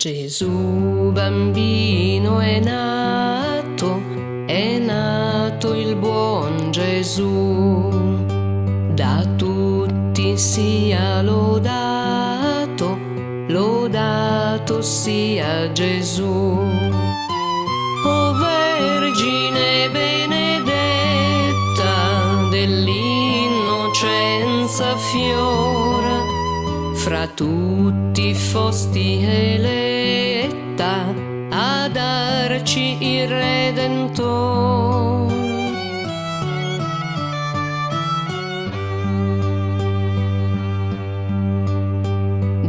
Gesù bambino è nato il buon Gesù, da tutti sia lodato, lodato sia Gesù. O Vergine benedetta, dell'innocenza fiora, fra tutti fosti eletta a darci il Redentore.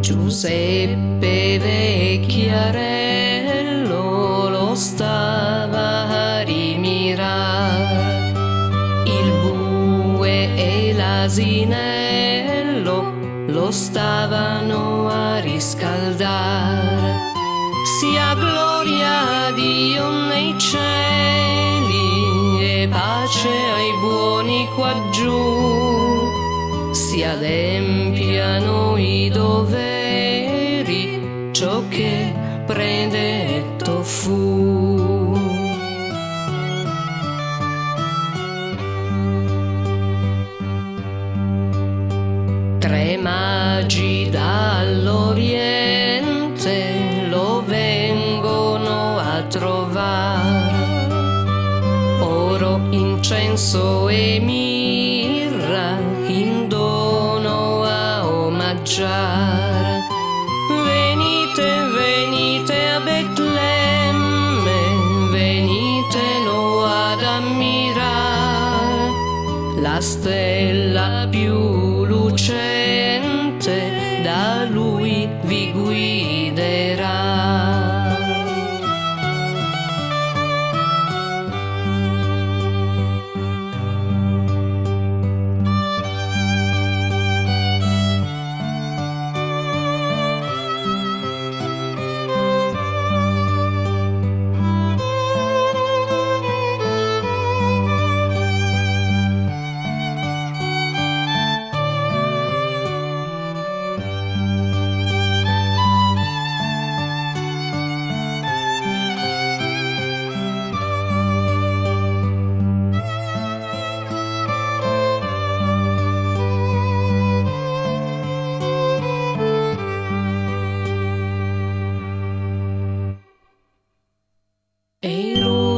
Giuseppe vecchiarello lo stava a rimirare, il bue e l'asinello lo stavano a riscaldare. Sia gloria a Dio nei cieli e pace ai buoni quaggiù, si adempiano i doveri, ciò che predetto fu. Tre magi dall'Oriente lo vengono a trovare, oro, incenso e mirra in dono a omaggiare. Venite, venite a Betlemme, venitelo ad ammirare, la stella più lucente da lui vi guiderà.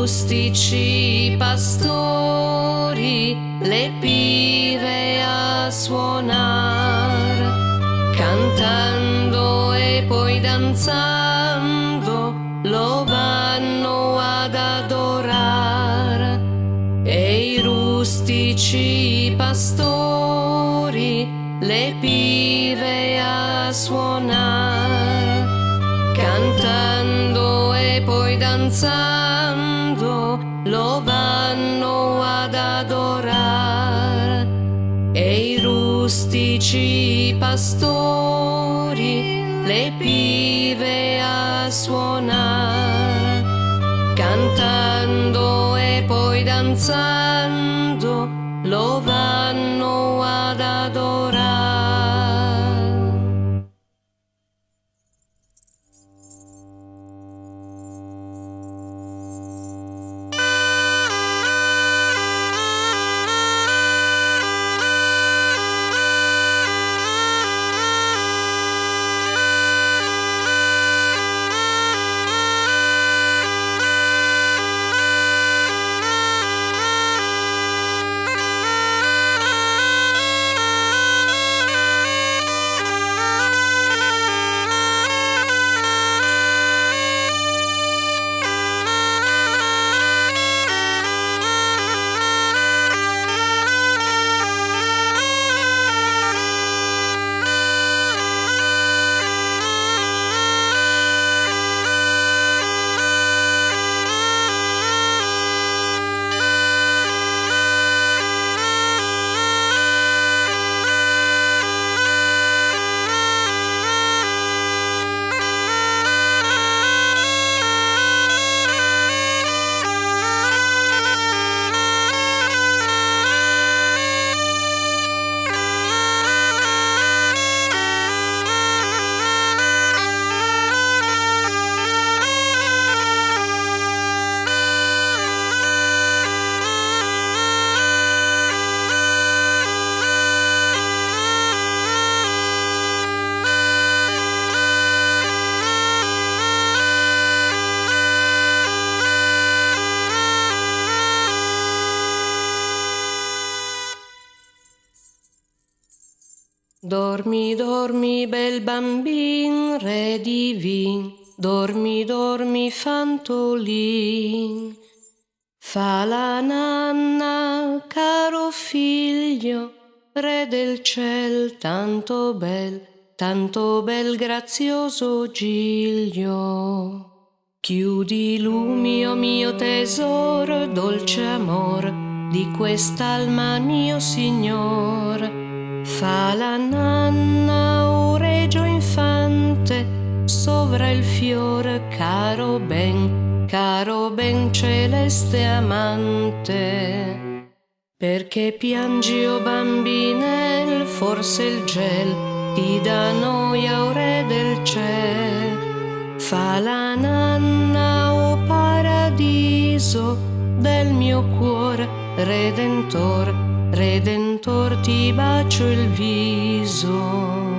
Rustici pastori, le pive a suonar, cantando e poi danzando lo vanno ad adorare. E i rustici pastori, le pive a suonar, cantando e poi danzando lo vanno ad adorare. E i rustici pastori, le pive a suonar, cantando e poi danzando lo vanno ad adorare. Dormi, dormi, bel bambin, re divin, dormi, dormi, fantolin. Fa la nanna, caro figlio, re del ciel, tanto bel grazioso Giglio. Chiudi lumio mio tesoro, dolce amor, di quest'alma mio signor. Fa la nanna, o regio infante, sovra il fior, caro ben celeste amante. Perché piangi, o bambinel, forse il gel ti dà noia, o re del ciel. Fa la nanna, o paradiso del mio cuore, Redentor, ti bacio il viso.